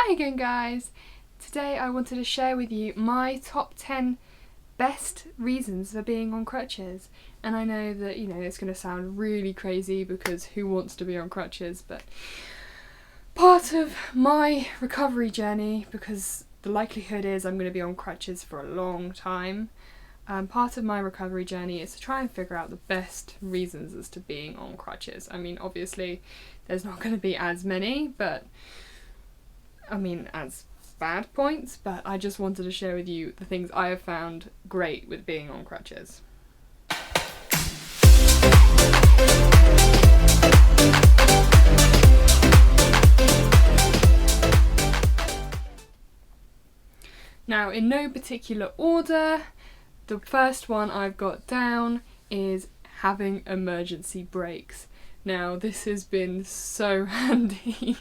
Hi again guys! Today I wanted to share with you my top 10 best reasons for being on crutches. And I know that, it's going to sound really crazy because who wants to be on crutches, but part of my recovery journey, because the likelihood is I'm going to be on crutches for a long time, part of my recovery journey is to try and figure out the best reasons as to being on crutches. I mean, obviously there's not going to be as many, but as bad points, but I just wanted to share with you the things I have found great with being on crutches. Now, in no particular order, the first one I've got down is having emergency brakes. Now, this has been so handy.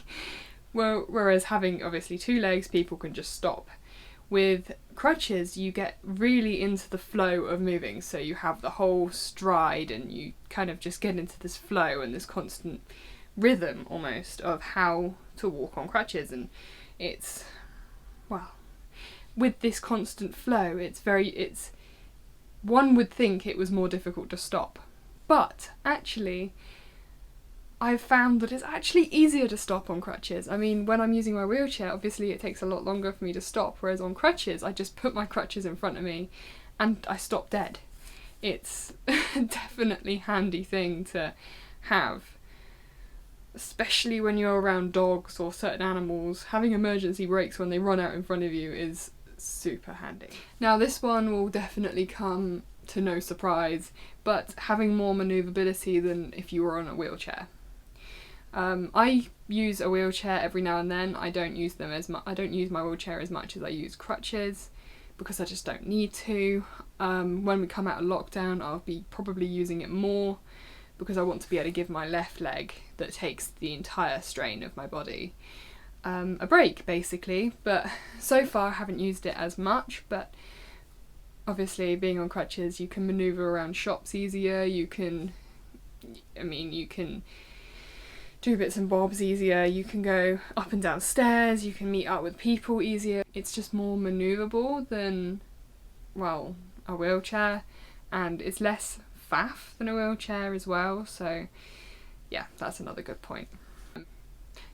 Well, whereas having obviously two legs, people can just stop. With crutches, you get really into the flow of moving, so you have the whole stride and you kind of just get into this flow and this constant rhythm almost of how to walk on crutches. And it's, well, with this constant flow, it's one would think it was more difficult to stop, but actually I've found that it's actually easier to stop on crutches. I mean, when I'm using my wheelchair, obviously it takes a lot longer for me to stop, whereas on crutches, I just put my crutches in front of me and I stop dead. It's definitely a handy thing to have, especially when you're around dogs or certain animals. Having emergency brakes when they run out in front of you is super handy. Now, this one will definitely come to no surprise, but having more manoeuvrability than if you were on a wheelchair. I use a wheelchair every now and then. I don't use them as much. I don't use my wheelchair as much as I use crutches because I just don't need to. When we come out of lockdown, I'll be probably using it more because I want to be able to give my left leg, that takes the entire strain of my body, a break basically. But so far I haven't used it as much. But obviously, being on crutches, you can manoeuvre around shops easier. You can do bits and bobs easier, you can go up and down stairs, you can meet up with people easier. It's just more manoeuvrable than, well, a wheelchair, and it's less faff than a wheelchair as well, so yeah, that's another good point.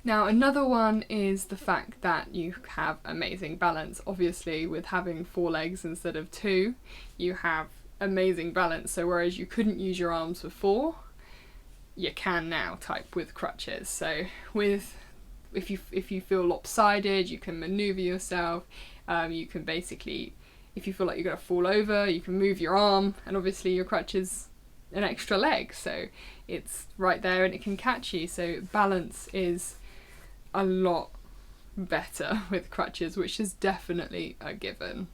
Now, another one is the fact that you have amazing balance. Obviously, with having 4 legs instead of 2, you have amazing balance, so whereas you couldn't use your arms before, you can now type with crutches. So if you feel lopsided, you can manoeuvre yourself. You can basically, if you feel like you're going to fall over, you can move your arm, and obviously your crutch is an extra leg, so it's right there and it can catch you. So balance is a lot better with crutches, which is definitely a given.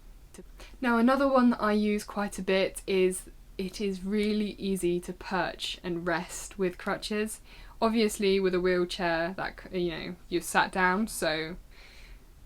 Now, another one that I use quite a bit is it is really easy to perch and rest with crutches. Obviously, with a wheelchair, that you're sat down, so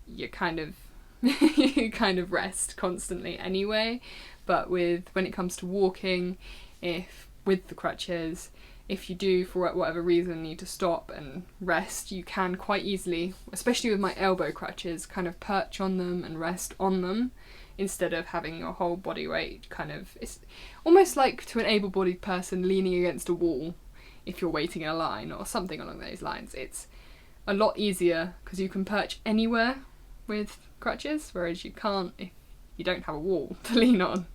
you kind of rest constantly anyway. But when it comes to walking, with the crutches, if you do for whatever reason need to stop and rest, you can quite easily, especially with my elbow crutches, kind of perch on them and rest on them, instead of having your whole body weight it's almost like to an able-bodied person leaning against a wall if you're waiting in a line or something along those lines. It's a lot easier because you can perch anywhere with crutches, whereas you can't if you don't have a wall to lean on.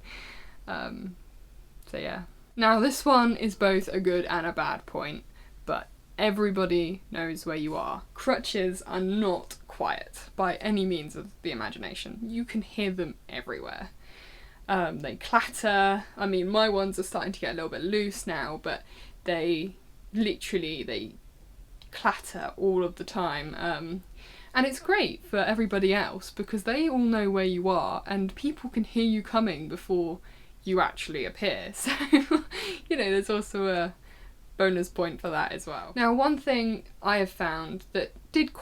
So yeah. Now, this one is both a good and a bad point, but everybody knows where you are. Crutches are not quiet by any means of the imagination. You can hear them everywhere. They clatter. I mean, my ones are starting to get a little bit loose now, but they clatter all of the time. And it's great for everybody else because they all know where you are and people can hear you coming before you actually appear. So, there's also a bonus point for that as well. Now, one thing I have found that did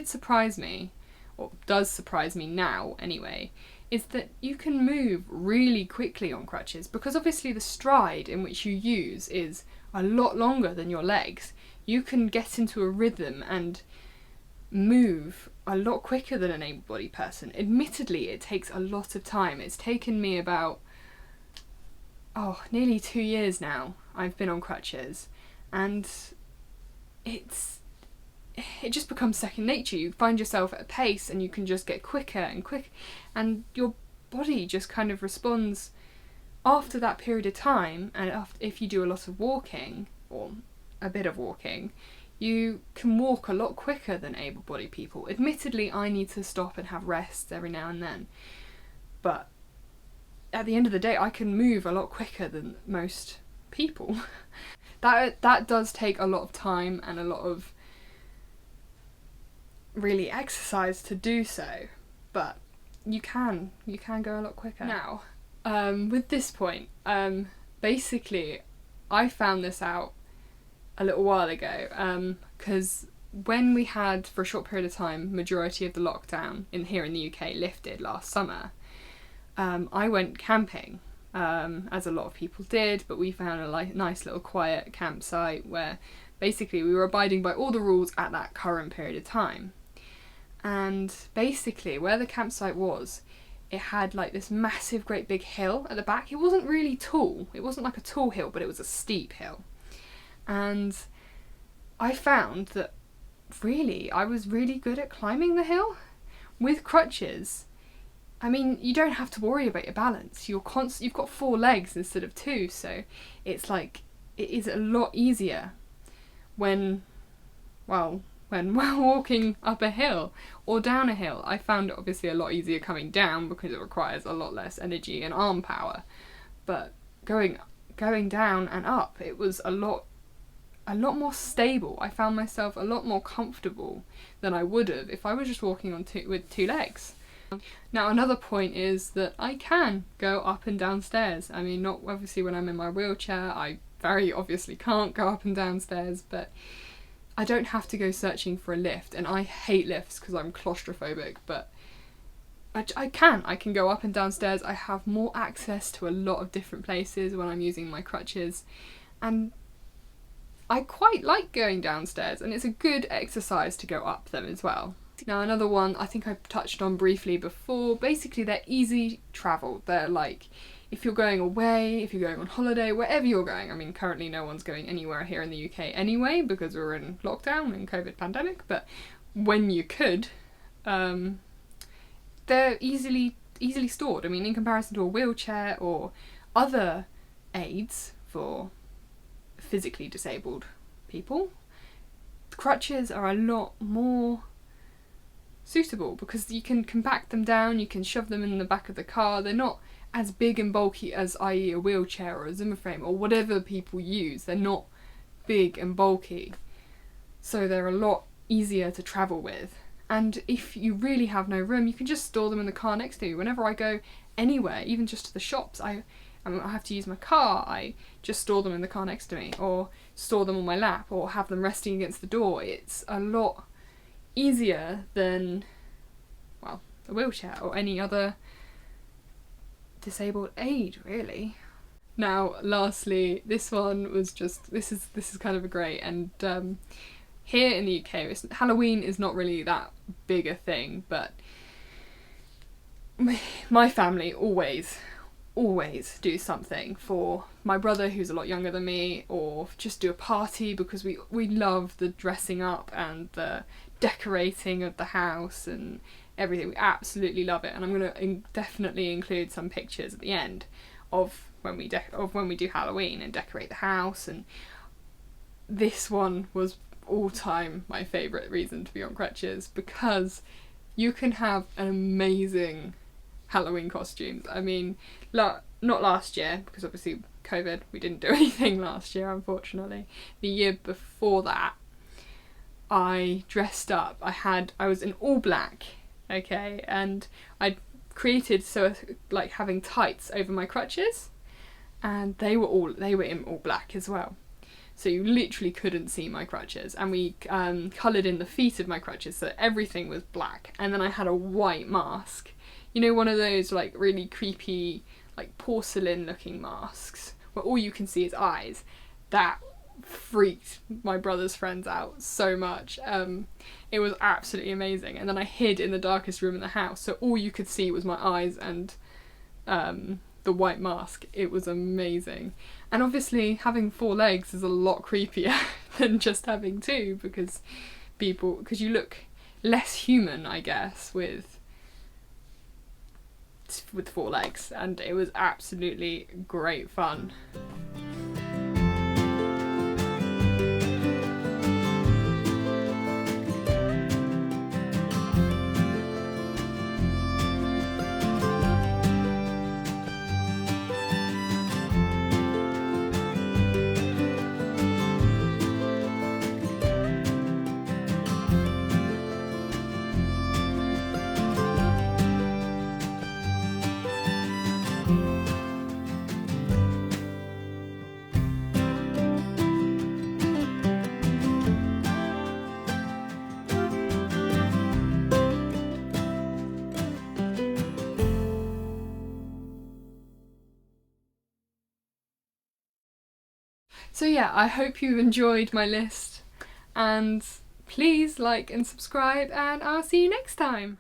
surprise me, or does surprise me now anyway, is that you can move really quickly on crutches, because obviously the stride in which you use is a lot longer than your legs. You can get into a rhythm and move a lot quicker than an able-bodied person. Admittedly, it takes a lot of time. It's taken me about nearly 2 years now I've been on crutches, and it just becomes second nature. You find yourself at a pace and you can just get quicker and quicker, and your body just kind of responds after that period of time. And if you do a lot of walking, or a bit of walking, you can walk a lot quicker than able-bodied people. Admittedly, I need to stop and have rests every now and then, but at the end of the day, I can move a lot quicker than most people. That does take a lot of time and a lot of really exercise to do so, but you can go a lot quicker. Now, with this point, basically, I found this out a little while ago, because when we had, for a short period of time, majority of the lockdown here in the UK lifted last summer, I went camping, as a lot of people did, but we found a nice little quiet campsite where basically we were abiding by all the rules at that current period of time. And basically where the campsite was, it had like this massive great big hill at the back. It wasn't really tall, it wasn't like a tall hill, but it was a steep hill. And I found that really I was really good at climbing the hill with crutches. I mean, you don't have to worry about your balance. You've got 4 legs instead of 2, so it's like, it is a lot easier when walking up a hill or down a hill. I found it obviously a lot easier coming down because it requires a lot less energy and arm power, but going down and up, it was a lot more stable. I found myself a lot more comfortable than I would have if I was just walking with 2 legs. Now, another point is that I can go up and down stairs. I mean, not obviously when I'm in my wheelchair, I very obviously can't go up and down stairs, but I don't have to go searching for a lift, and I hate lifts because I'm claustrophobic, but I can go up and down stairs. I have more access to a lot of different places when I'm using my crutches, and I quite like going downstairs, and it's a good exercise to go up them as well. Now, another one I think I touched on briefly before, basically they're easy travel. They're like, if you're going away, if you're going on holiday, wherever you're going. I mean, currently no one's going anywhere here in the UK anyway because we're in lockdown and COVID pandemic, but when you could, they're easily stored. I mean, in comparison to a wheelchair or other aids for physically disabled people, crutches are a lot more suitable because you can compact them down, you can shove them in the back of the car. They're not as big and bulky as, i.e. a wheelchair or a Zimmer frame or whatever people use. They're not big and bulky, so they're a lot easier to travel with. And if you really have no room, you can just store them in the car next to you. Whenever I go anywhere, even just to the shops, I have to use my car, I just store them in the car next to me, or store them on my lap, or have them resting against the door. It's a lot easier than, well, a wheelchair or any other disabled aid, really. Now, lastly, this one was just, this is kind of a great, and here in the UK, Halloween is not really that big a thing, but my family always do something for my brother, who's a lot younger than me, or just do a party, because we love the dressing up and the decorating of the house and everything. We absolutely love it, and I'm going to definitely include some pictures at the end of when we do Halloween and decorate the house. And this one was all time my favourite reason to be on crutches, because you can have an amazing Halloween costumes. I mean, not last year, because obviously COVID, we didn't do anything last year, unfortunately. The year before that, I dressed up. I was in all black, okay, and I created like having tights over my crutches, and they were in all black as well. So you literally couldn't see my crutches, and we coloured in the feet of my crutches so everything was black. And then I had a white mask, you know, one of those like really creepy like porcelain looking masks where all you can see is eyes. That freaked my brother's friends out so much. It was absolutely amazing. And then I hid in the darkest room in the house, so all you could see was my eyes and the white mask. It was amazing. And obviously having 4 legs is a lot creepier than just having 2, because you look less human, I guess, with 4 legs, and it was absolutely great fun. So yeah, I hope you enjoyed my list, and please like and subscribe, and I'll see you next time.